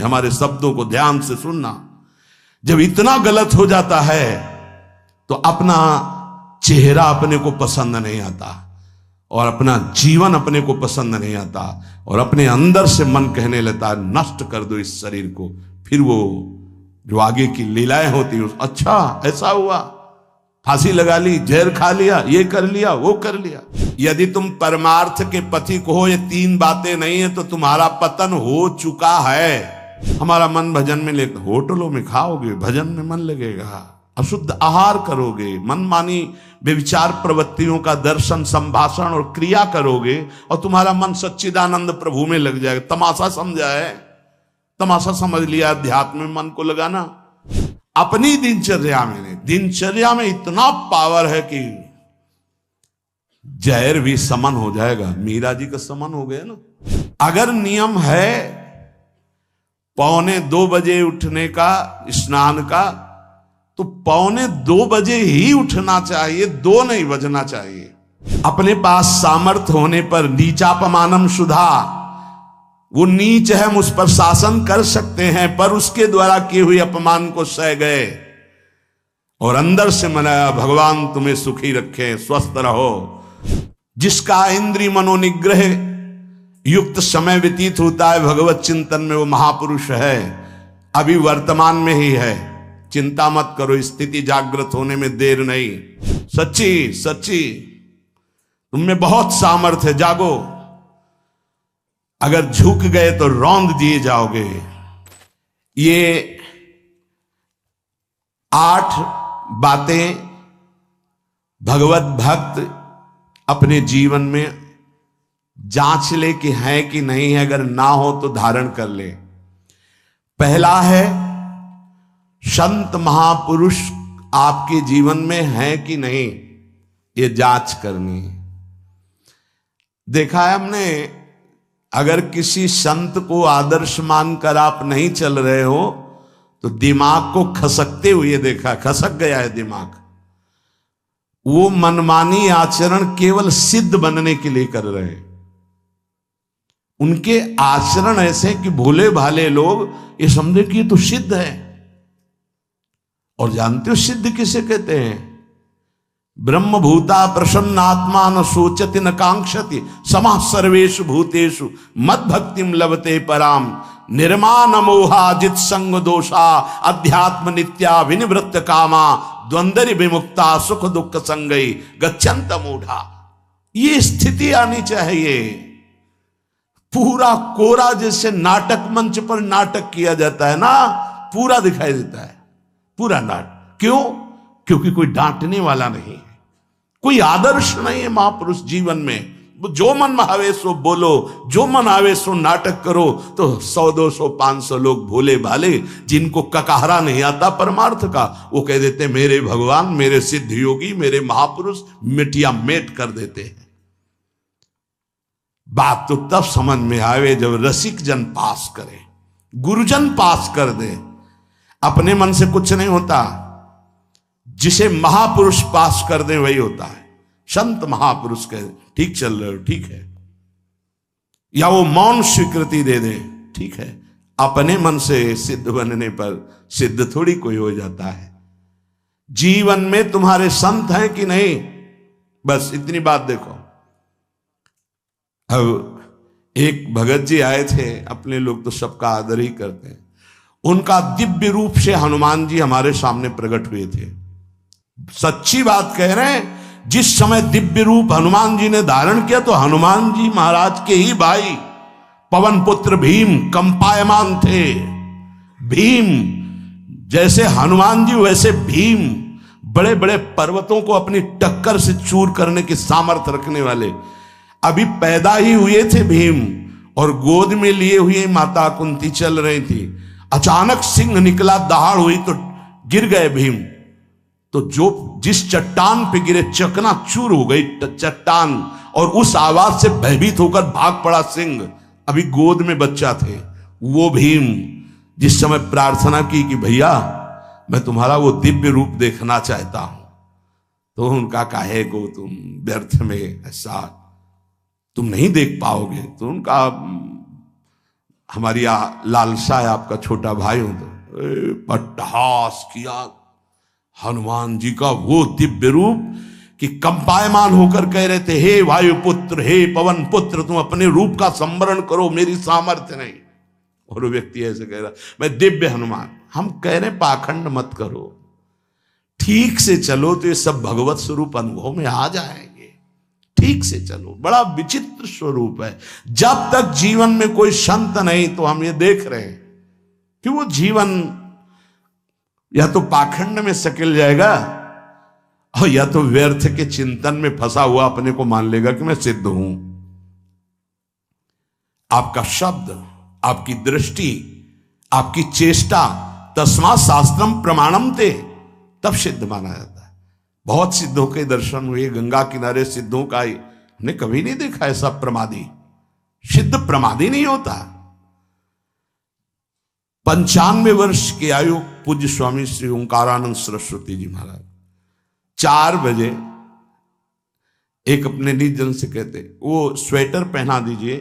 हमारे शब्दों को ध्यान से सुनना। जब इतना गलत हो जाता है तो अपना चेहरा अपने को पसंद नहीं आता और अपना जीवन अपने को पसंद नहीं आता और अपने अंदर से मन कहने लगता है नष्ट कर दो इस शरीर को। फिर वो जो आगे की लीलाएं होती है, अच्छा ऐसा हुआ, फांसी लगा ली, जहर खा लिया, ये कर लिया, वो कर लिया। यदि तुम परमार्थ के पथिक हो, ये तीन बातें नहीं है तो तुम्हारा पतन हो चुका है। हमारा मन भजन में ले, होटलों में खाओगे, भजन में मन लगेगा, अशुद्ध आहार करोगे, मनमानी व्यभिचार प्रवृत्तियों का दर्शन, संभाषण और क्रिया करोगे और तुम्हारा मन सच्चिदानंद प्रभु में लग जाएगा। तमाशा समझा है, तमाशा समझ लिया अध्यात्म में मन को लगाना। अपनी दिनचर्या में इतना पावर है कि जहर भी समन हो जाएगा। मीरा जी का समन हो गया ना। अगर नियम है 1:45 बजे उठने का, स्नान का, तो 1:45 बजे ही उठना चाहिए, 2 नहीं बजना चाहिए। अपने पास सामर्थ्य होने पर नीचापमानम सुधा, वो नीच है, हम उस पर शासन कर सकते हैं, पर उसके द्वारा किए हुए अपमान को सह गए और अंदर से मनाया भगवान तुम्हें सुखी रखे, स्वस्थ रहो। जिसका इंद्रिय मनोनिग्रह युक्त समय व्यतीत होता है भगवत चिंतन में, वो महापुरुष है। अभी वर्तमान में ही है, चिंता मत करो, स्थिति जागृत होने में देर नहीं। सच्ची सच्ची तुमने बहुत सामर्थ्य है, जागो। अगर झुक गए तो रौंद दिए जाओगे। ये 8 बातें भगवत भक्त अपने जीवन में जांच ले कि है कि नहीं है, अगर ना हो तो धारण कर ले। पहला है, संत महापुरुष आपके जीवन में है कि नहीं, ये जांच करनी। देखा है हमने, अगर किसी संत को आदर्श मानकर आप नहीं चल रहे हो तो दिमाग को खसकते हुए देखा, खसक गया है दिमाग। वो मनमानी आचरण केवल सिद्ध बनने के लिए कर रहे हैं। उनके आचरण ऐसे कि भोले भाले लोग ये समझे कि ये तो सिद्ध है। और जानते हो सिद्ध किसे कहते हैं? ब्रह्म भूता प्रसन्नात्मा न सोचति न कांक्षति समः सर्वेषु भूतेषु मद भक्तिम लभते पराम निर्माण मोहाजित संग दोषा अध्यात्म नित्या विनिवृत्त कामा द्वंद्व विमुक्ता सुख दुख संगई गच्छन्त मूढ़ा। ये स्थिति आनी चाहिए। पूरा कोरा जैसे नाटक मंच पर नाटक किया जाता है ना, पूरा दिखाई देता है, पूरा नाटक। क्यों? क्योंकि कोई डांटने वाला नहीं है, कोई आदर्श नहीं है महापुरुष जीवन में। जो मन में आवे सो बोलो, जो मन आवे सो नाटक करो, तो 100 200 500 लोग भोले भाले जिनको ककाहरा नहीं आता परमार्थ का, वो कह देते मेरे भगवान, मेरे सिद्ध योगी, मेरे महापुरुष मिटिया मेट कर देते हैं। बात तो तब समझ में आवे जब रसिक जन पास करे, गुरुजन पास कर दे। अपने मन से कुछ नहीं होता, जिसे महापुरुष पास कर दे वही होता है। संत महापुरुष कहे ठीक चल रहे हो, ठीक है, या वो मौन स्वीकृति दे दे, ठीक है। अपने मन से सिद्ध बनने पर सिद्ध थोड़ी कोई हो जाता है। जीवन में तुम्हारे संत हैं कि नहीं, बस इतनी बात देखो। अब एक भगत जी आए थे, अपने लोग तो सबका आदर ही करते हैं। उनका दिव्य रूप से हनुमान जी हमारे सामने प्रकट हुए थे। सच्ची बात कह रहे हैं, जिस समय दिव्य रूप हनुमान जी ने धारण किया तो हनुमान जी महाराज के ही भाई पवन पुत्र भीम कंपायमान थे। भीम जैसे हनुमान जी वैसे भीम, बड़े बड़े पर्वतों को अपनी टक्कर से चूर करने की सामर्थ्य रखने वाले। अभी पैदा ही हुए थे भीम और गोद में लिए हुए माता कुंती चल रही थी। अचानक सिंह निकला, दहाड़ हुई तो गिर गए भीम। तो जो जिस चट्टान पे गिरे चकना चूर हो गई चट्टान, और उस आवाज से भयभीत होकर भाग पड़ा सिंह। अभी गोद में बच्चा थे। वो भीम जिस समय प्रार्थना की कि भैया मैं तुम्हारा वो दिव्य रूप देखना चाहता हूं, तो उनका काहे को तुम व्यर्थ में ऐसा तुम नहीं देख पाओगे। तो उनका हमारी लालसा है आपका छोटा भाई हो तो पट्टहास किया हनुमान जी का वो दिव्य रूप कि कंपायमान होकर कह रहे थे, हे वायुपुत्र, हे पवन पुत्र, तुम अपने रूप का संवरण करो, मेरी सामर्थ्य नहीं। और वो व्यक्ति ऐसे कह रहा, मैं दिव्य हनुमान। हम कह रहे पाखंड मत करो, ठीक से चलो तो ये सब भगवत स्वरूप अनुभव में आ जाएंगे। ठीक से चलो, बड़ा विचित्र स्वरूप है। जब तक जीवन में कोई संत नहीं तो हम ये देख रहे हैं कि वो जीवन या तो पाखंड में सकिल जाएगा और या तो व्यर्थ के चिंतन में फंसा हुआ अपने को मान लेगा कि मैं सिद्ध हूं। आपका शब्द, आपकी दृष्टि, आपकी चेष्टा, तस्मात् शास्त्रम प्रमाणम ते, तब सिद्ध माना जाता है। बहुत सिद्धों के दर्शन हुए, गंगा किनारे सिद्धों का हमने कभी नहीं देखा ऐसा प्रमादी। सिद्ध प्रमादी नहीं होता। 95 वर्ष की आयु पूज्य स्वामी श्री ओंकारानंद सरस्वती जी महाराज 4 बजे एक अपने निज जन से कहते, वो स्वेटर पहना दीजिए।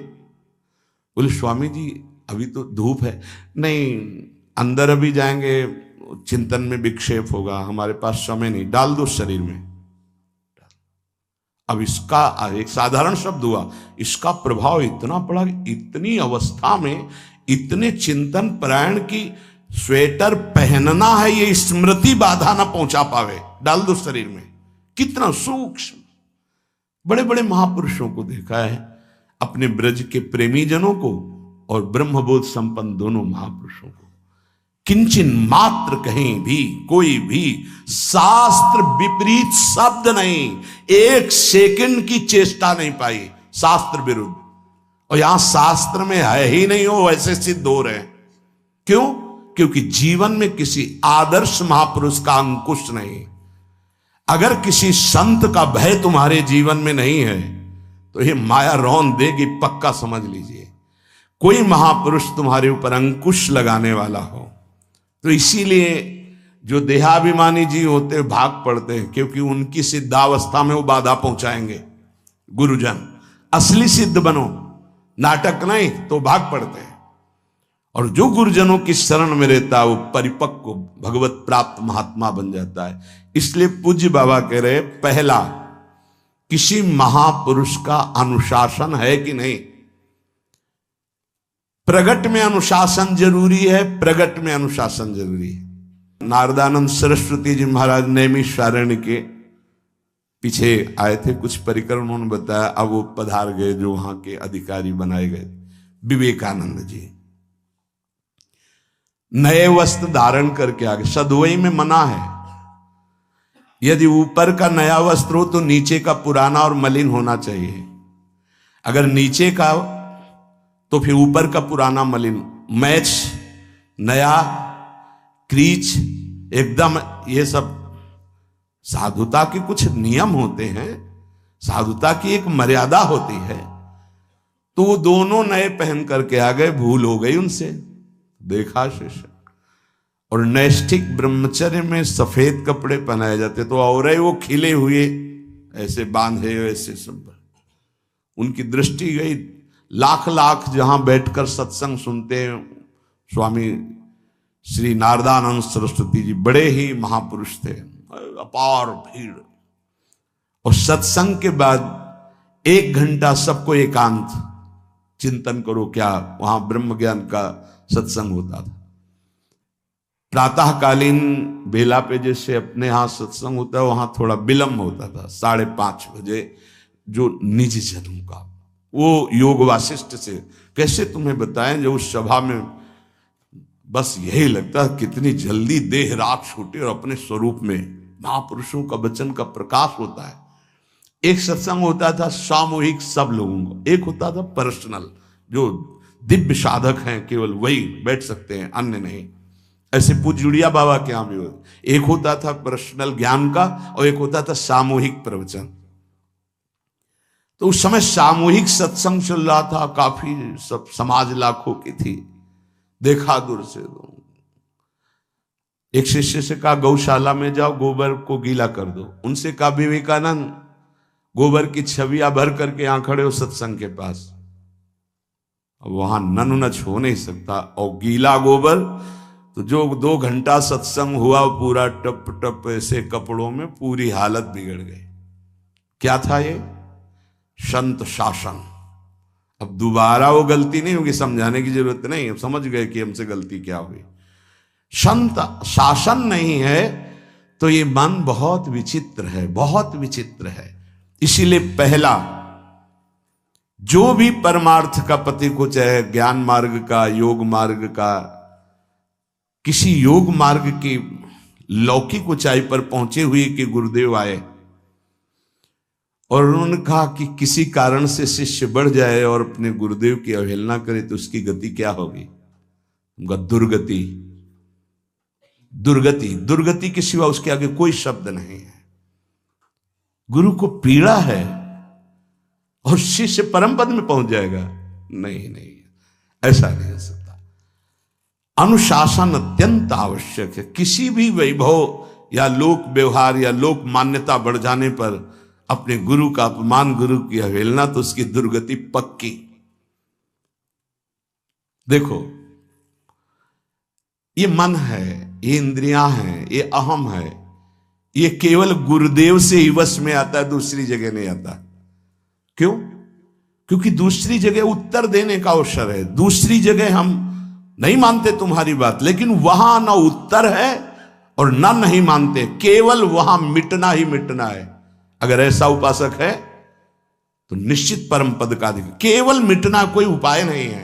बोले स्वामी जी अभी तो धूप है। नहीं, अंदर अभी जाएंगे, चिंतन में विक्षेप होगा, हमारे पास समय नहीं, डाल दो शरीर में। अब इसका एक साधारण शब्द हुआ, इसका प्रभाव इतना पड़ा, इतनी अवस्था में इतने चिंतन परायण की स्वेटर पहनना है ये स्मृति बाधा ना पहुंचा पावे, डाल दो शरीर में। कितना सूक्ष्म। बड़े बड़े महापुरुषों को देखा है, अपने ब्रज के प्रेमी जनों को और ब्रह्मबोध संपन्न दोनों महापुरुषों को, किंचन मात्र कहीं भी कोई भी शास्त्र विपरीत शब्द नहीं, 1 सेकंड की चेष्टा नहीं पाई शास्त्र विरुद्ध। और यहां शास्त्र में है ही नहीं, हो वैसे सिद्ध हो रहे हैं। क्यों? क्योंकि जीवन में किसी आदर्श महापुरुष का अंकुश नहीं। अगर किसी संत का भय तुम्हारे जीवन में नहीं है तो ये माया रौन देगी, पक्का समझ लीजिए। कोई महापुरुष तुम्हारे ऊपर अंकुश लगाने वाला हो तो इसीलिए जो देहाभिमानी जी होते भाग पड़ते हैं, क्योंकि उनकी सिद्धावस्था में वो बाधा पहुंचाएंगे गुरुजन। असली सिद्ध बनो, नाटक नहीं, तो भाग पड़ते हैं। और जो गुरुजनों की शरण में रहता है वो परिपक्व भगवत प्राप्त महात्मा बन जाता है। इसलिए पूज्य बाबा कह रहे, पहला, किसी महापुरुष का अनुशासन है कि नहीं। प्रगट में अनुशासन जरूरी है, प्रगट में अनुशासन जरूरी है। नारदानंद सरस्वती जी महाराज नैमिषारण्य के पीछे आए थे, कुछ परिक्रम उन्होंने बताया। अब वो पधार गए जो वहां के अधिकारी बनाए गए, विवेकानंद जी। नए वस्त्र धारण करके आ गए। सदवई में मना है, यदि ऊपर का नया वस्त्र हो तो नीचे का पुराना और मलिन होना चाहिए। अगर नीचे का तो फिर ऊपर का पुराना मलिन, मैच नया, क्रीच एकदम, ये सब साधुता के कुछ नियम होते हैं, साधुता की एक मर्यादा होती है। तो वो दोनों नए पहन करके आ गए, भूल हो गई उनसे, देखा शिष्य। और नैष्ठिक ब्रह्मचर्य में सफेद कपड़े पहनाए जाते, तो और वो खिले हुए ऐसे बांधे, ऐसे सब। उनकी दृष्टि गई, लाख लाख जहां बैठकर सत्संग सुनते हैं स्वामी श्री नारदानंद सरस्वती जी, बड़े ही महापुरुष थे, अपार भीड़। और सत्संग के बाद 1 घंटा सबको एकांत चिंतन करो। क्या वहां ब्रह्म ज्ञान का सत्संग होता था। प्रातःकालीन बेला पे जैसे अपने यहां सत्संग होता है, वहां थोड़ा विलंब होता था, 5:30 बजे। जो निज जनों का वो योग वासिष्ठ से कैसे तुम्हें बताएं, जो उस सभा में बस यही लगता है कितनी जल्दी देह रात छूटे और अपने स्वरूप में महापुरुषों का वचन का प्रकाश होता है। एक सत्संग होता था सामूहिक सब लोगों को, एक होता था पर्सनल, जो दिव्य साधक हैं केवल वही बैठ सकते हैं, अन्य नहीं। ऐसे पूज्य बाबा के यहाँ भी एक होता था पर्सनल ज्ञान का और एक होता था सामूहिक प्रवचन। तो उस समय सामूहिक सत्संग चल रहा था, काफी सब समाज लाखों की थी। देखा दूर से, एक शिष्य से कहा गौशाला में जाओ, गोबर को गीला कर दो। उनसे कहा विवेकानंद गोबर की छवियां भर करके यहां खड़े हो सत्संग के पास। वहां नन नच हो नहीं सकता। और गीला गोबर तो जो 2 घंटा सत्संग हुआ पूरा टप टप ऐसे कपड़ों में पूरी हालत बिगड़ गई। क्या था ये? संत शासन। अब दोबारा वो गलती नहीं होगी, समझाने की जरूरत नहीं, अब समझ गए कि हमसे गलती क्या हुई। संत शासन नहीं है तो ये मन बहुत विचित्र है, बहुत विचित्र है। इसीलिए पहला जो भी परमार्थ का पति को, चाहे ज्ञान मार्ग का, योग मार्ग का, किसी योग मार्ग की लौकिक ऊंचाई पर पहुंचे हुए कि गुरुदेव आए और उन्होंने कहा कि किसी कारण से शिष्य बढ़ जाए और अपने गुरुदेव की अवहेलना करे तो उसकी गति क्या होगी? उनका दुर्गति। दुर्गति, दुर्गति के सिवा उसके आगे कोई शब्द नहीं है। गुरु को पीड़ा है और शिष्य परम पद में पहुंच जाएगा? नहीं नहीं, ऐसा नहीं हो सकता। अनुशासन अत्यंत आवश्यक है। किसी भी वैभव या लोक व्यवहार या लोक मान्यता बढ़ जाने पर अपने गुरु का अपमान, गुरु की अवहेलना, तो उसकी दुर्गति पक्की। देखो, ये मन है, ये इंद्रियां हैं, ये अहम है, ये केवल गुरुदेव से ही वश में आता है, दूसरी जगह नहीं आता। क्यों? क्योंकि दूसरी जगह उत्तर देने का अवसर है। दूसरी जगह हम नहीं मानते तुम्हारी बात, लेकिन वहां ना उत्तर है और ना नहीं मानते, केवल वहां मिटना ही मिटना है। अगर ऐसा उपासक है तो निश्चित परम पद का अधिकार। केवल मिटना कोई उपाय नहीं है,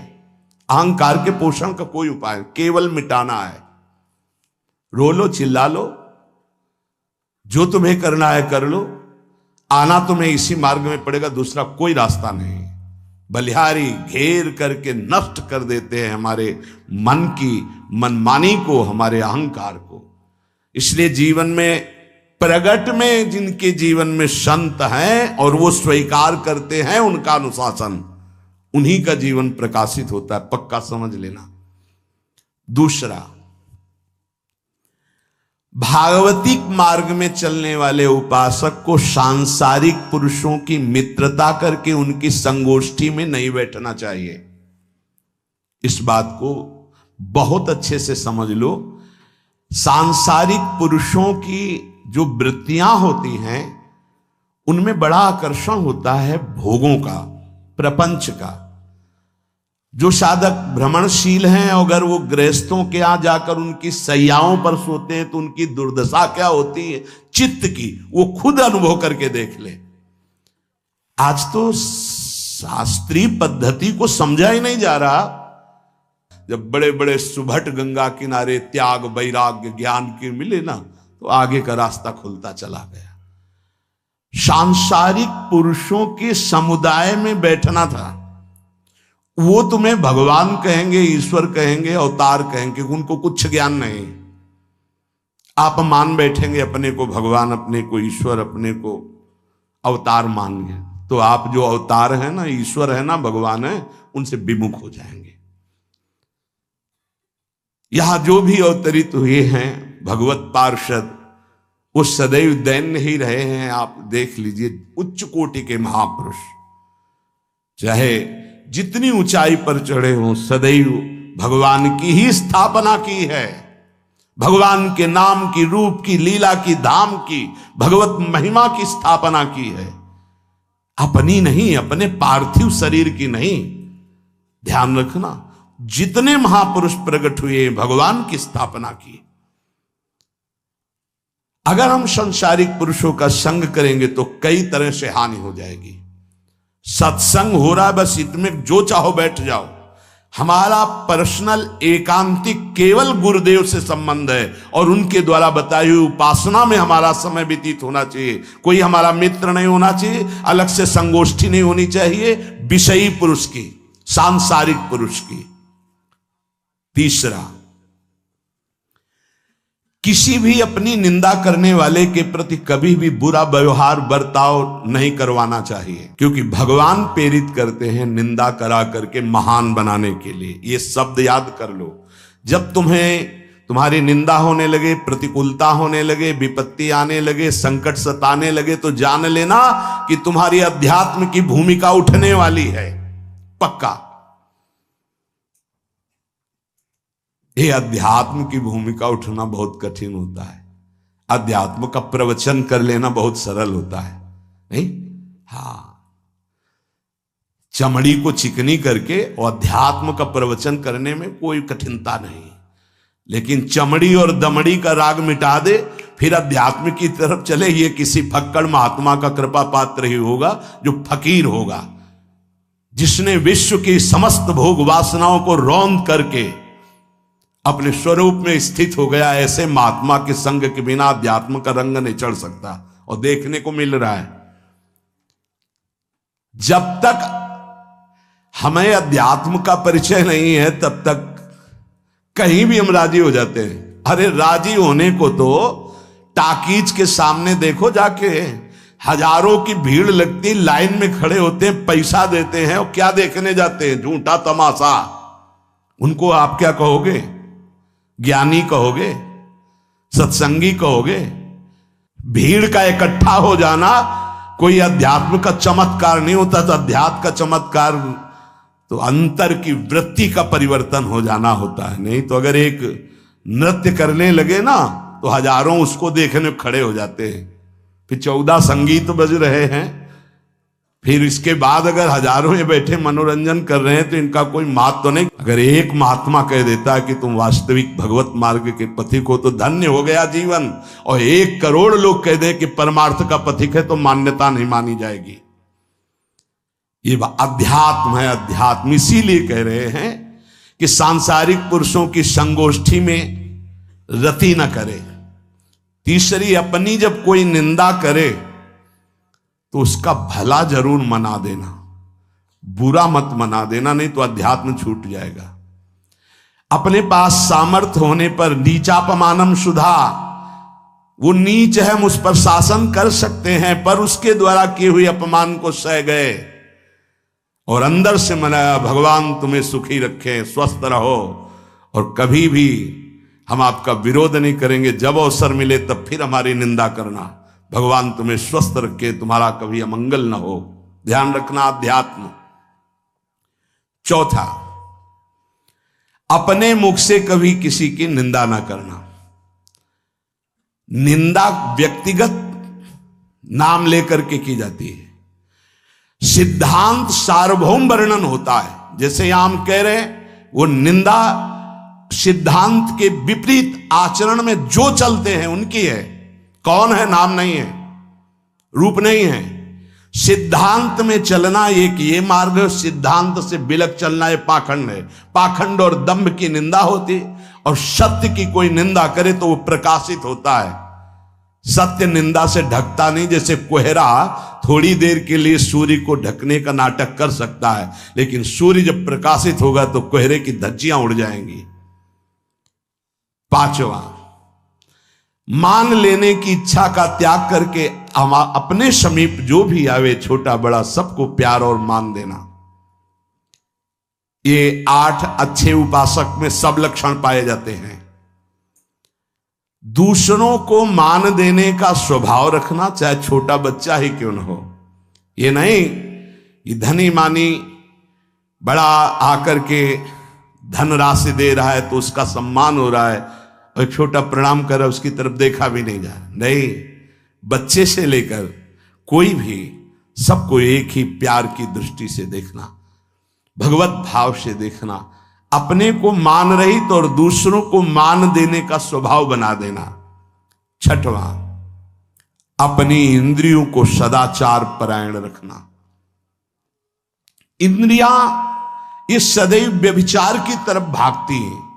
अहंकार के पोषण का कोई उपाय, केवल मिटाना है। रो लो, चिल्ला लो, जो तुम्हें करना है कर लो, आना तुम्हें इसी मार्ग में पड़ेगा, दूसरा कोई रास्ता नहीं। बलिहारी घेर करके नष्ट कर देते हैं हमारे मन की मनमानी को, हमारे अहंकार को। इसलिए जीवन में प्रगट में जिनके जीवन में संत हैं और वो स्वीकार करते हैं उनका अनुशासन, उन्हीं का जीवन प्रकाशित होता है, पक्का समझ लेना। दूसरा, भागवतिक मार्ग में चलने वाले उपासक को सांसारिक पुरुषों की मित्रता करके उनकी संगोष्ठी में नहीं बैठना चाहिए। इस बात को बहुत अच्छे से समझ लो। सांसारिक पुरुषों की जो वृत्तियां होती हैं उनमें बड़ा आकर्षण होता है भोगों का, प्रपंच का। जो साधक भ्रमणशील हैं, अगर वो गृहस्थों के यहां जाकर उनकी सैयाओं पर सोते हैं तो उनकी दुर्दशा क्या होती है चित्त की, वो खुद अनुभव करके देख ले। आज तो शास्त्रीय पद्धति को समझा ही नहीं जा रहा। जब बड़े बड़े सुभट गंगा किनारे त्याग, वैराग्य, ज्ञान के मिले ना, तो आगे का रास्ता खुलता चला गया। सांसारिक पुरुषों के समुदाय में बैठना था। वो तुम्हें भगवान कहेंगे, ईश्वर कहेंगे, अवतार कहेंगे, उनको कुछ ज्ञान नहीं। आप मान बैठेंगे अपने को भगवान, अपने को ईश्वर, अपने को अवतार मानेंगे, तो आप जो अवतार है ना, ईश्वर है ना, भगवान है, उनसे विमुख हो जाएंगे। यहां जो भी अवतरित हुए हैं भगवत पार्षद, वो सदैव दैन्य ही रहे हैं। आप देख लीजिए, उच्च कोटि के महापुरुष चाहे जितनी ऊंचाई पर चढ़े हों, सदैव भगवान की ही स्थापना की है। भगवान के नाम की, रूप की, लीला की, धाम की, भगवत महिमा की स्थापना की है, अपनी नहीं, अपने पार्थिव शरीर की नहीं। ध्यान रखना, जितने महापुरुष प्रकट हुए भगवान की स्थापना की। अगर हम संसारिक पुरुषों का संग करेंगे तो कई तरह से हानि हो जाएगी। सत्संग हो रहा है, बस इतने जो चाहो बैठ जाओ। हमारा पर्सनल एकांतिक केवल गुरुदेव से संबंध है और उनके द्वारा बताई हुई उपासना में हमारा समय व्यतीत होना चाहिए। कोई हमारा मित्र नहीं होना चाहिए, अलग से संगोष्ठी नहीं होनी चाहिए विषयी पुरुष की, सांसारिक पुरुष की। तीसरा, किसी भी अपनी निंदा करने वाले के प्रति कभी भी बुरा व्यवहार बर्ताव नहीं करवाना चाहिए, क्योंकि भगवान प्रेरित करते हैं निंदा करा करके महान बनाने के लिए। ये शब्द याद कर लो। जब तुम्हारी निंदा होने लगे, प्रतिकूलता होने लगे, विपत्ति आने लगे, संकट सताने लगे, तो जान लेना कि तुम्हारी अध्यात्म की भूमिका उठने वाली है, पक्का। ये अध्यात्म की भूमिका उठना बहुत कठिन होता है। अध्यात्म का प्रवचन कर लेना बहुत सरल होता है, नहीं? हाँ, चमड़ी को चिकनी करके और अध्यात्म का प्रवचन करने में कोई कठिनता नहीं, लेकिन चमड़ी और दमड़ी का राग मिटा दे फिर अध्यात्म की तरफ चले, ये किसी फक्कड़ महात्मा का कृपा पात्र ही होगा जो फकीर होगा, जिसने विश्व की समस्त भोग वासनाओं को रौंद करके अपने स्वरूप में स्थित हो गया। ऐसे महात्मा के संग के बिना अध्यात्म का रंग नहीं चढ़ सकता, और देखने को मिल रहा है। जब तक हमें अध्यात्म का परिचय नहीं है तब तक कहीं भी हम राजी हो जाते हैं। अरे राजी होने को तो टाकीज के सामने देखो जाके, हजारों की भीड़ लगती, लाइन में खड़े होते हैं, पैसा देते हैं, और क्या देखने जाते हैं? झूठा तमाशा। उनको आप क्या कहोगे? ज्ञानी कहोगे? सत्संगी कहोगे? भीड़ का इकट्ठा हो जाना कोई अध्यात्म का चमत्कार नहीं होता। तो अध्यात्म का चमत्कार तो अंतर की वृत्ति का परिवर्तन हो जाना होता है। नहीं तो अगर एक नृत्य करने लगे ना तो हजारों उसको देखने खड़े हो जाते हैं, फिर 14 संगीत बज रहे हैं, फिर इसके बाद अगर हजारों ये बैठे मनोरंजन कर रहे हैं तो इनका कोई महत्व तो नहीं। अगर एक महात्मा कह देता है कि तुम वास्तविक भगवत मार्ग के पथिक हो तो धन्य हो गया जीवन, और 1 करोड़ लोग कह दें कि परमार्थ का पथिक है तो मान्यता नहीं मानी जाएगी। ये अध्यात्म है। अध्यात्म इसीलिए कह रहे हैं कि सांसारिक पुरुषों की संगोष्ठी में रति न करे। तीसरी, अपनी जब कोई निंदा करे तो उसका भला जरूर मना देना, बुरा मत मना देना, नहीं तो अध्यात्म छूट जाएगा। अपने पास सामर्थ्य होने पर नीचापमानम सुधा, वो नीच है, हम उस पर शासन कर सकते हैं, पर उसके द्वारा किए हुए अपमान को सह गए और अंदर से मनाया, भगवान तुम्हें सुखी रखें, स्वस्थ रहो, और कभी भी हम आपका विरोध नहीं करेंगे, जब अवसर मिले तब फिर हमारी निंदा करना, भगवान तुम्हें स्वस्थ रखे, तुम्हारा कभी अमंगल न हो। ध्यान रखना अध्यात्म। चौथा, अपने मुख से कभी किसी की निंदा ना करना। निंदा व्यक्तिगत नाम लेकर के की जाती है, सिद्धांत सार्वभौम वर्णन होता है। जैसे यहां हम कह रहे हैं, वो निंदा सिद्धांत के विपरीत आचरण में जो चलते हैं उनकी है। कौन है? नाम नहीं है, रूप नहीं है। सिद्धांत में चलना एक ये मार्ग है, सिद्धांत से बिलक चलना ये पाखंड है। पाखंड और दंभ की निंदा होती, और सत्य की कोई निंदा करे तो वो प्रकाशित होता है। सत्य निंदा से ढकता नहीं। जैसे कोहरा थोड़ी देर के लिए सूर्य को ढकने का नाटक कर सकता है, लेकिन सूर्य जब प्रकाशित होगा तो कोहरे की धज्जियां उड़ जाएंगी। पांचवा, मान लेने की इच्छा का त्याग करके अपने समीप जो भी आवे, छोटा बड़ा सबको प्यार और मान देना। ये 8 अच्छे उपासक में सब लक्षण पाए जाते हैं। दूसरों को मान देने का स्वभाव रखना, चाहे छोटा बच्चा ही क्यों न हो। ये नहीं कि धनी मानी बड़ा आकर के धन राशि दे रहा है तो उसका सम्मान हो रहा है, और छोटा प्रणाम कर रहा है उसकी तरफ देखा भी नहीं जा रहा। नहीं, बच्चे से लेकर कोई भी सबको एक ही प्यार की दृष्टि से देखना, भगवत भाव से देखना, अपने को मान रहित और दूसरों को मान देने का स्वभाव बना देना। छठवां, अपनी इंद्रियों को सदाचार परायण रखना। इंद्रियां ये सदैव व्यभिचार की तरफ भागती हैं।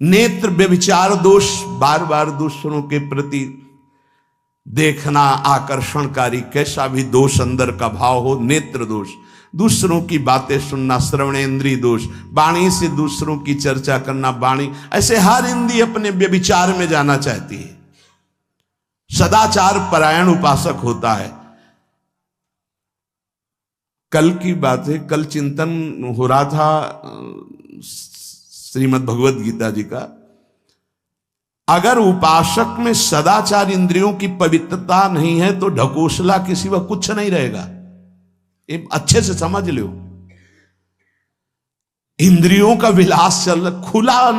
नेत्र व्यभिचार दोष, बार बार दूसरों के प्रति देखना आकर्षणकारी, कैसा भी दोष अंदर का भाव हो, नेत्र दोष। दूसरों की बातें सुनना, श्रवणेंद्रिय दोष। वाणी से दूसरों की चर्चा करना, वाणी, ऐसे हर इंद्रिय अपने व्यभिचार में जाना चाहती है। सदाचार परायण उपासक होता है। कल की बात है, कल चिंतन हो रहा था श्रीमद् भगवत गीता जी का। अगर उपासक में सदाचार इंद्रियों की पवित्रता नहीं है तो ढकोसला के सिवा कुछ नहीं रहेगा। ये अच्छे से समझ लो। इंद्रियों का विलास चल रहा, खुला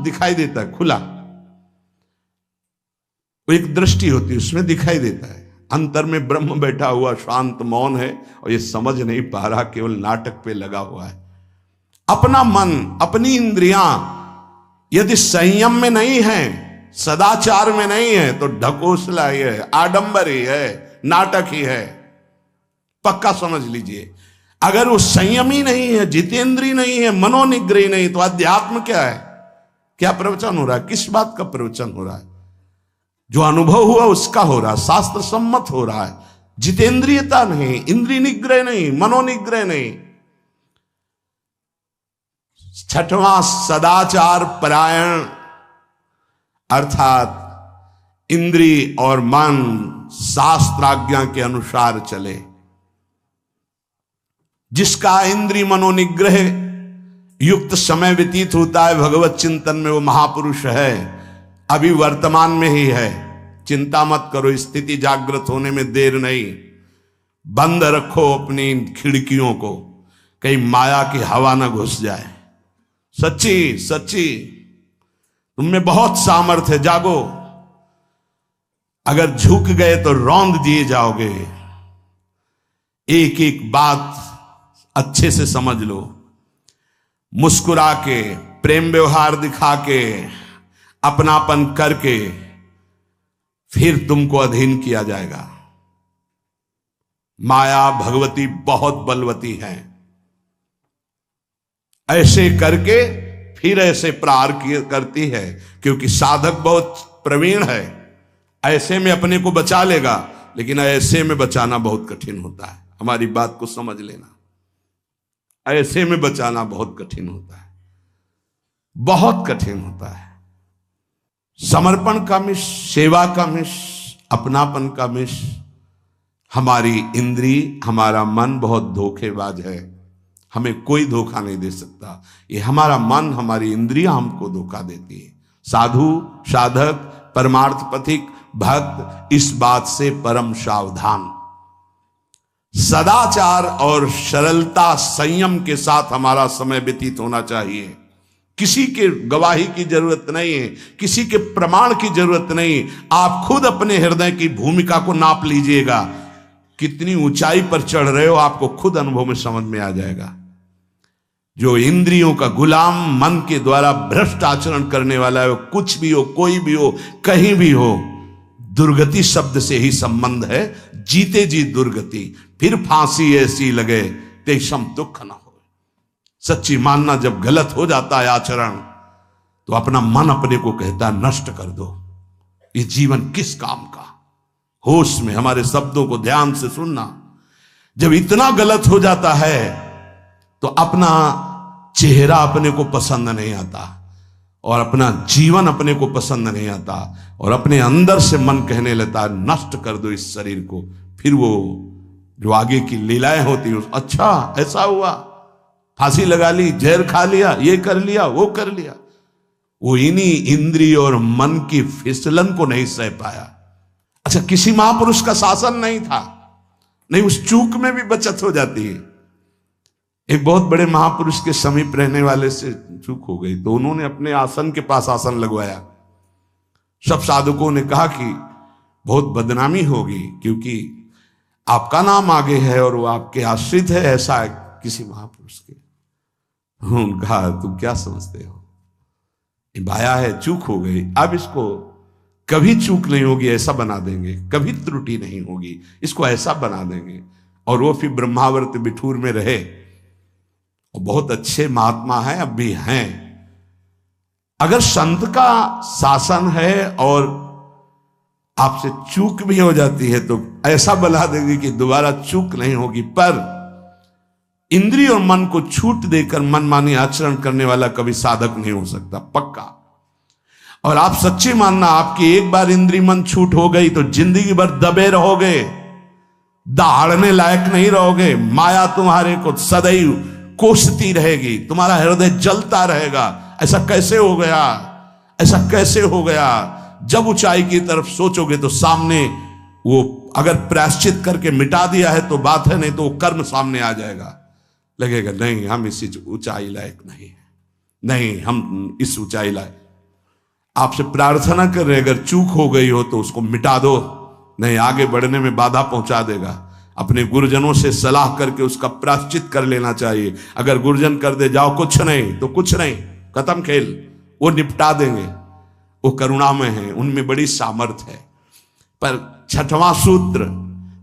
दिखाई देता है, खुला। वो एक दृष्टि होती है, उसमें दिखाई देता है। अंतर में ब्रह्म बैठा हुआ शांत मौन है और ये समझ नहीं पा रहा, केवल नाटक पे लगा हुआ है। अपना मन, अपनी इंद्रियां यदि संयम में नहीं है, सदाचार में नहीं है, तो ढकोसला ही है, आडंबर ही है, नाटक ही है, पक्का समझ लीजिए। अगर वो संयमी नहीं है, जितेंद्रीय नहीं है, मनोनिग्रही नहीं, तो अध्यात्म क्या है? क्या प्रवचन हो रहा है? किस बात का प्रवचन हो रहा है? जो अनुभव हुआ उसका हो रहा है, शास्त्र सम्मत हो रहा है। जितेंद्रियता नहीं, इंद्रिय निग्रह नहीं, मनोनिग्रह नहीं। छठवां, सदाचार परायण, अर्थात इंद्रिय और मन शास्त्राज्ञा के अनुसार चले। जिसका इंद्रिय मनोनिग्रह युक्त समय व्यतीत होता है भगवत चिंतन में, वो महापुरुष है। अभी वर्तमान में ही है, चिंता मत करो, स्थिति जागृत होने में देर नहीं। बंद रखो अपनी खिड़कियों को, कहीं माया की हवा ना घुस जाए। सच्ची सच्ची तुम में बहुत सामर्थ्य है, जागो। अगर झुक गए तो रौंद दिए जाओगे। एक एक बात अच्छे से समझ लो। मुस्कुरा के, प्रेम व्यवहार दिखा के, अपनापन करके फिर तुमको अधीन किया जाएगा। माया भगवती बहुत बलवती है। ऐसे करके फिर ऐसे प्रहार करती है, क्योंकि साधक बहुत प्रवीण है। ऐसे में अपने को बचा लेगा, लेकिन ऐसे में बचाना बहुत कठिन होता है। हमारी बात को समझ लेना, ऐसे में बचाना बहुत कठिन होता है, बहुत कठिन होता है। समर्पण का मिश, सेवा का मिश, अपनापन का मिश। हमारी इंद्री, हमारा मन बहुत धोखेबाज है, हमें कोई धोखा नहीं दे सकता। ये हमारा मन, हमारी इंद्रियां हमको धोखा देती है। साधु, साधक, परमार्थ पथिक, भक्त इस बात से परम सावधान। सदाचार और सरलता, संयम के साथ हमारा समय व्यतीत होना चाहिए। किसी के गवाही की जरूरत नहीं है, किसी के प्रमाण की जरूरत नहीं। आप खुद अपने हृदय की भूमिका को नाप लीजिएगा, कितनी ऊंचाई पर चढ़ रहे हो, आपको खुद अनुभव में समझ में आ जाएगा। जो इंद्रियों का गुलाम, मन के द्वारा भ्रष्ट आचरण करने वाला है, वो कुछ भी हो, कोई भी हो, कहीं भी हो, दुर्गति शब्द से ही संबंध है। जीते जी दुर्गति, फिर फांसी ऐसी लगे तेषम दुख न हो। सच्ची मानना, जब गलत हो जाता है आचरण, तो अपना मन अपने को कहता है नष्ट कर दो, ये जीवन किस काम का। होश में हमारे शब्दों को ध्यान से सुनना। जब इतना गलत हो जाता है तो अपना चेहरा अपने को पसंद नहीं आता, और अपना जीवन अपने को पसंद नहीं आता, और अपने अंदर से मन कहने लगता है नष्ट कर दो इस शरीर को। फिर वो जो आगे की लीलाएं होती हैं, अच्छा ऐसा हुआ, फांसी लगा ली, जहर खा लिया, ये कर लिया, वो कर लिया। वो इन्हीं इंद्रिय और मन की फिसलन को नहीं सह पाया। अच्छा, किसी महापुरुष का शासन नहीं था, नहीं, उस चूक में भी बचत हो जाती है। एक बहुत बड़े महापुरुष के समीप रहने वाले से चूक हो गई, तो उन्होंने अपने आसन के पास आसन लगवाया। सब साधुकों ने कहा कि बहुत बदनामी होगी, क्योंकि आपका नाम आगे है और वो आपके आश्रित है, ऐसा है किसी महापुरुष के। उन्होंने कहा तुम क्या समझते हो, ये बाया है, चूक हो गई, अब इसको कभी चूक नहीं होगी ऐसा बना देंगे, कभी त्रुटि नहीं होगी, इसको ऐसा बना देंगे। और वो फिर ब्रह्मावर्त बिठूर में रहे, और बहुत अच्छे महात्मा हैं, अब भी हैं। अगर संत का शासन है और आपसे चूक भी हो जाती है तो ऐसा बना देंगे कि दोबारा चूक नहीं होगी। पर इंद्रिय और मन को छूट देकर मनमानी आचरण करने वाला कभी साधक नहीं हो सकता, पक्का। और आप सच्ची मानना, आपकी एक बार इंद्रिय मन छूट हो गई तो जिंदगी भर दबे रहोगे, दहाड़ने लायक नहीं रहोगे। माया तुम्हारे को सदैव कोसती रहेगी, तुम्हारा हृदय जलता रहेगा। ऐसा कैसे हो गया, ऐसा कैसे हो गया। जब ऊंचाई की तरफ सोचोगे तो सामने वो, अगर प्रायश्चित करके मिटा दिया है तो बात है, नहीं तो वो कर्म सामने आ जाएगा। लगेगा नहीं हम इस ऊंचाई लायक नहीं है, नहीं हम इस ऊंचाई लायक। आपसे प्रार्थना कर रहे, अगर चूक हो गई हो तो उसको मिटा दो, नहीं आगे बढ़ने में बाधा पहुंचा देगा। अपने गुरुजनों से सलाह करके उसका प्रायश्चित कर लेना चाहिए। अगर गुरुजन कर दे जाओ कुछ नहीं तो कुछ नहीं, खत्म खेल, वो निपटा देंगे, वो करुणामय है, उनमें बड़ी सामर्थ्य है। पर छठवां सूत्र,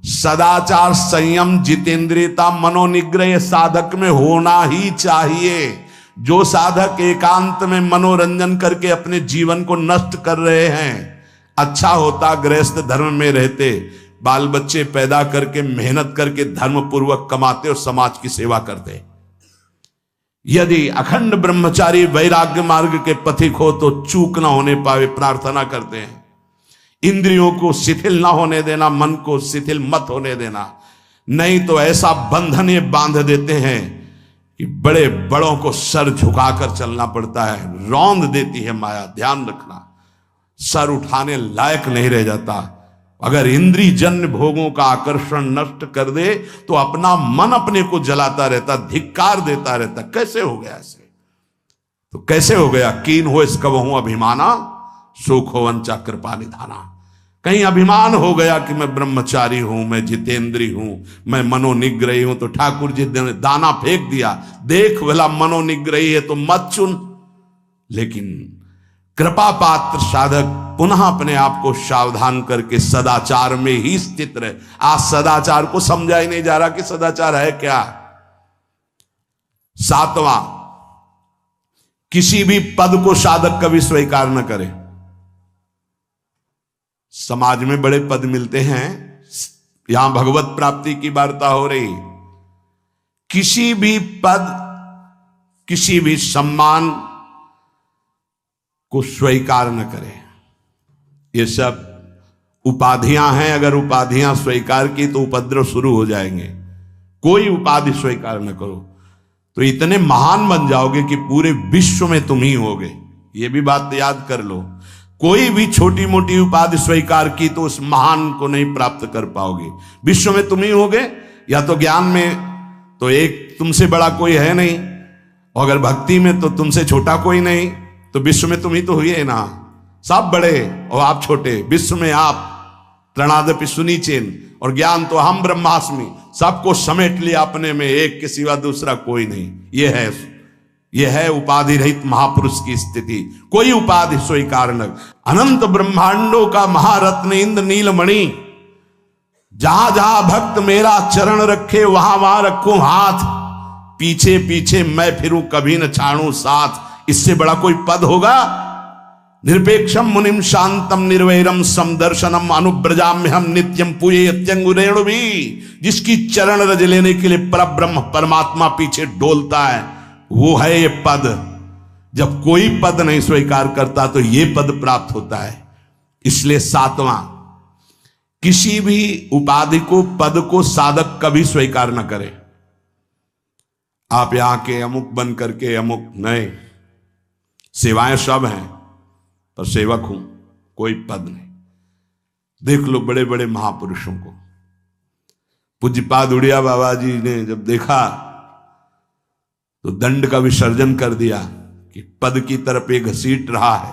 सदाचार संयम जितेंद्रियता मनोनिग्रह साधक में होना ही चाहिए। जो साधक एकांत में मनोरंजन करके अपने जीवन को नष्ट कर रहे हैं, अच्छा होता गृहस्थ धर्म में रहते, बाल बच्चे पैदा करके मेहनत करके धर्म पूर्वक कमाते और समाज की सेवा करते। यदि अखंड ब्रह्मचारी वैराग्य मार्ग के पथिक हो तो चूक ना होने पावे प्रार्थना करते हैं। इंद्रियों को शिथिल ना होने देना, मन को शिथिल मत होने देना, नहीं तो ऐसा बंधन ये बांध देते हैं कि बड़े बड़ों को सर झुकाकर चलना पड़ता है, रौंद देती है माया। ध्यान रखना, सर उठाने लायक नहीं रह जाता। अगर इंद्रिय जन्य भोगों का आकर्षण नष्ट कर दे तो अपना मन अपने को जलाता रहता, धिक्कार देता रहता। कैसे हो गया ऐसे? तो कैसे हो गया? कीन हो इसका वहू अभिमाना, सुख हो वंचा कृपा निधाना। कहीं अभिमान हो गया कि मैं ब्रह्मचारी हूं, मैं जितेंद्री हूं, मैं मनोनिग्रही हूं, तो ठाकुर जी ने दाना फेंक दिया, देख भला मनोनिग्रही है तो मत चुन। लेकिन कृपा पात्र साधक पुनः अपने आप को सावधान करके सदाचार में ही स्थित रहे। आज सदाचार को समझा ही नहीं जा रहा कि सदाचार है क्या। सातवां, किसी भी पद को साधक कभी स्वीकार न करे। समाज में बड़े पद मिलते हैं, यहां भगवत प्राप्ति की वार्ता हो रही। किसी भी पद, किसी भी सम्मान को स्वीकार न करें। ये सब उपाधियां हैं, अगर उपाधियां स्वीकार की तो उपद्रव शुरू हो जाएंगे। कोई उपाधि स्वीकार न करो तो इतने महान बन जाओगे कि पूरे विश्व में तुम ही होगे। ये भी बात याद कर लो। कोई भी छोटी मोटी उपाधि स्वीकार की तो उस महान को नहीं प्राप्त कर पाओगे। विश्व में तुम ही होगे, या तो ज्ञान में तो एक तुमसे बड़ा कोई है नहीं, और अगर भक्ति में तो तुमसे छोटा कोई नहीं, तो विश्व में तुम ही तो हुए ना। सब बड़े और आप छोटे, विश्व में आप त्रणादपि सुनीचेन, और ज्ञान तो हम ब्रह्मास्मि, सबको समेट लिया अपने में, एक के सिवा दूसरा कोई नहीं। यह है उपाधि रहित महापुरुष की स्थिति। कोई उपाधि स्वीकार न। अनंत ब्रह्मांडों का महारत्न इंद्र नीलमणि, जहां जहां भक्त मेरा चरण रखे वहां वहां रखूं हाथ, पीछे पीछे मैं फिरूं कभी न छाड़ूं साथ। इससे बड़ा कोई पद होगा? निरपेक्षम मुनिम शांतम निर्वैरम समदर्शनम अनुब्रजाम्य हम नित्यम पूये यत्यंगुरेणु भी। जिसकी चरण रज लेने के लिए परब्रह्म परमात्मा पीछे डोलता है, वो है ये पद। जब कोई पद नहीं स्वीकार करता तो ये पद प्राप्त होता है। इसलिए सातवां, किसी भी उपाधि को, पद को साधक कभी स्वीकार न करे। आप यहां के अमुक बन करके अमुक नहीं, सेवाएं सब हैं पर सेवक हूं, कोई पद नहीं। देख लो बड़े बड़े महापुरुषों को। पूज्यपाद उड़िया बाबा जी ने जब देखा तो दंड का विसर्जन कर दिया कि पद की तरफ एक घसीट रहा है।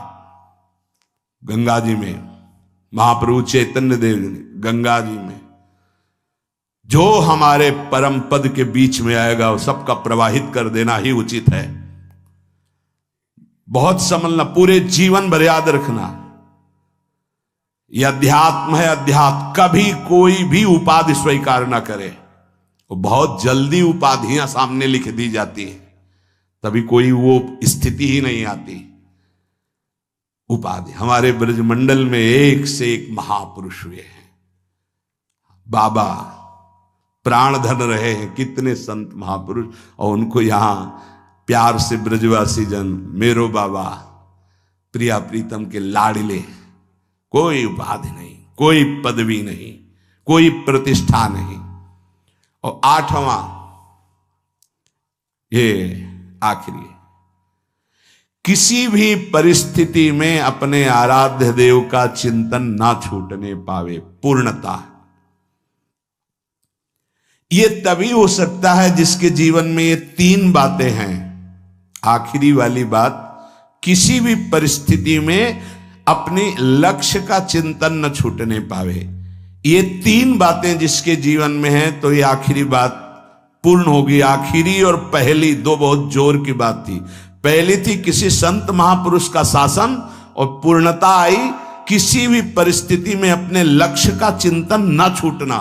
गंगा जी में महाप्रभु चैतन्य देव ने गंगा जी में जो हमारे परम पद के बीच में आएगा वो सबका प्रवाहित कर देना ही उचित है। बहुत समझना, पूरे जीवन भर याद रखना, यह अध्यात्म है। अध्यात्म कभी कोई भी उपाधि स्वीकार ना करे। वो बहुत जल्दी उपाधियां सामने लिख दी जाती हैं, तभी कोई वो स्थिति ही नहीं आती। उपाधि, हमारे ब्रजमंडल में एक से एक महापुरुष हुए हैं। बाबा प्राण धन रहे हैं, कितने संत महापुरुष, और उनको यहां प्यार से ब्रजवासी जन मेरो बाबा प्रिया प्रीतम के लाडले। कोई उपाधि नहीं, कोई पदवी नहीं, कोई प्रतिष्ठा नहीं। और आठवां, ये आखिरी, किसी भी परिस्थिति में अपने आराध्य देव का चिंतन ना छूटने पावे, पूर्णता। ये तभी हो सकता है जिसके जीवन में ये तीन बातें हैं। आखिरी वाली बात, किसी भी परिस्थिति में अपने लक्ष्य का चिंतन न छूटने पावे। ये तीन बातें जिसके जीवन में हैं तो ये आखिरी बात पूर्ण होगी। आखिरी और पहली दो बहुत जोर की बात थी। पहली थी किसी संत महापुरुष का शासन, और पूर्णता आई किसी भी परिस्थिति में अपने लक्ष्य का चिंतन न छूटना।